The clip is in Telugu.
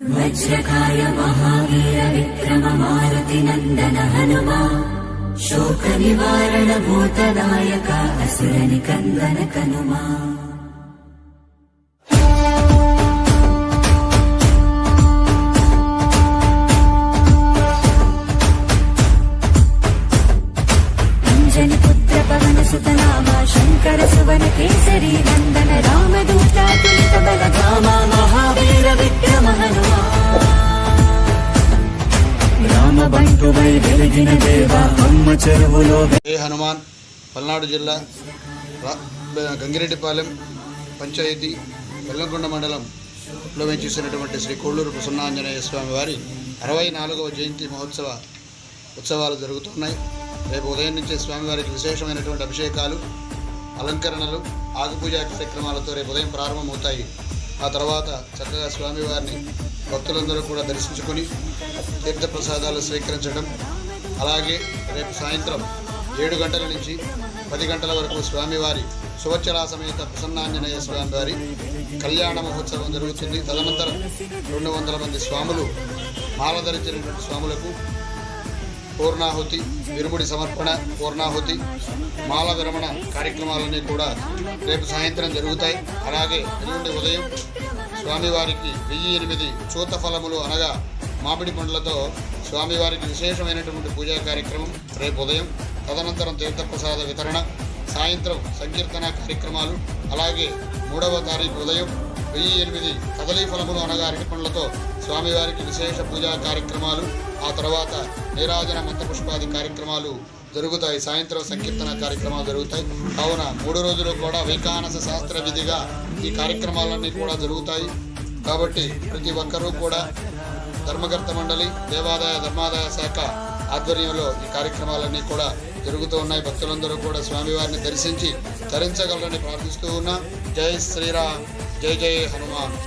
वज्रकाय महावीर विक्रम मारुति नंदन हनुमा शोक निवारण भूतनायक असुर निकंदन कनुमा। अंजनी पुत्र पवन सुत नामा शंकर सुवन केसरी नंदन रामदूत तुलित बल धामा महावीर विक्रम हनुमा। రామబంటువై వెలిగిన దేవా అమ్మ చెరువులో ఏ హనుమాన్ పల్నాడు జిల్లా గంగిరెడ్డిపాలెం పంచాయతీ వెల్లంకొండ మండలంలో వెంచేసినటువంటి శ్రీ కోళ్ళూరు ప్రసన్నాంజనేయ స్వామి వారి 64వ జయంతి ఉత్సవాలు జరుగుతున్నాయి. రేపు ఉదయం నుంచే స్వామివారికి విశేషమైనటువంటి అభిషేకాలు, అలంకరణలు, ఆకుపూజ కార్యక్రమాలతో రేపు ఉదయం ప్రారంభమవుతాయి. ఆ తర్వాత చక్కగా స్వామివారిని భక్తులందరూ కూడా దర్శించుకొని తీర్థప్రసాదాలు స్వీకరించడం, అలాగే రేపు సాయంత్రం 7 గంటల నుంచి 10 గంటల వరకు స్వామివారి సువచ్చలా సమేత ప్రసన్నాంజనేయ స్వామివారి కళ్యాణ మహోత్సవం జరుగుతుంది. తదనంతరం 200 మంది స్వాములు, మాల ధరించినటువంటి స్వాములకు పూర్ణాహుతి, విరుముడి సమర్పణ, పూర్ణాహుతి, మాల విరమణ కార్యక్రమాలన్నీ కూడా రేపు సాయంత్రం జరుగుతాయి. అలాగే ఎల్లుండి ఉదయం స్వామివారికి 1008 చూత ఫలములు అనగా మామిడి పండ్లతో స్వామివారికి విశేషమైనటువంటి పూజా కార్యక్రమం రేపు ఉదయం. తదనంతరం తీర్థప్రసాద వితరణ, సాయంత్రం సంకీర్తన కార్యక్రమాలు, అలాగే 3వ తారీఖు ఉదయం 1008 కదలీ ఫలములు అనగా అరటి పండ్లతో స్వామివారికి విశేష పూజా కార్యక్రమాలు, ఆ తర్వాత నీరాజన మంత్రపుష్పాది కార్యక్రమాలు జరుగుతాయి. సాయంత్రం సంకీర్తన కార్యక్రమాలు జరుగుతాయి. కావున 3 రోజులు కూడా వైకానస శాస్త్ర విధిగా ఈ కార్యక్రమాలన్నీ కూడా జరుగుతాయి. కాబట్టి ప్రతి ఒక్కరూ కూడా ధర్మకర్త మండలి, దేవాదాయ ధర్మాదాయ శాఖ ఆధ్వర్యంలో ఈ కార్యక్రమాలన్నీ కూడా జరుగుతూ ఉన్నాయి. భక్తులందరూ కూడా స్వామివారిని దర్శించి తరించగలరని ప్రార్థిస్తూ ఉన్నా. జై శ్రీరామ్, జై జై హనుమాన్.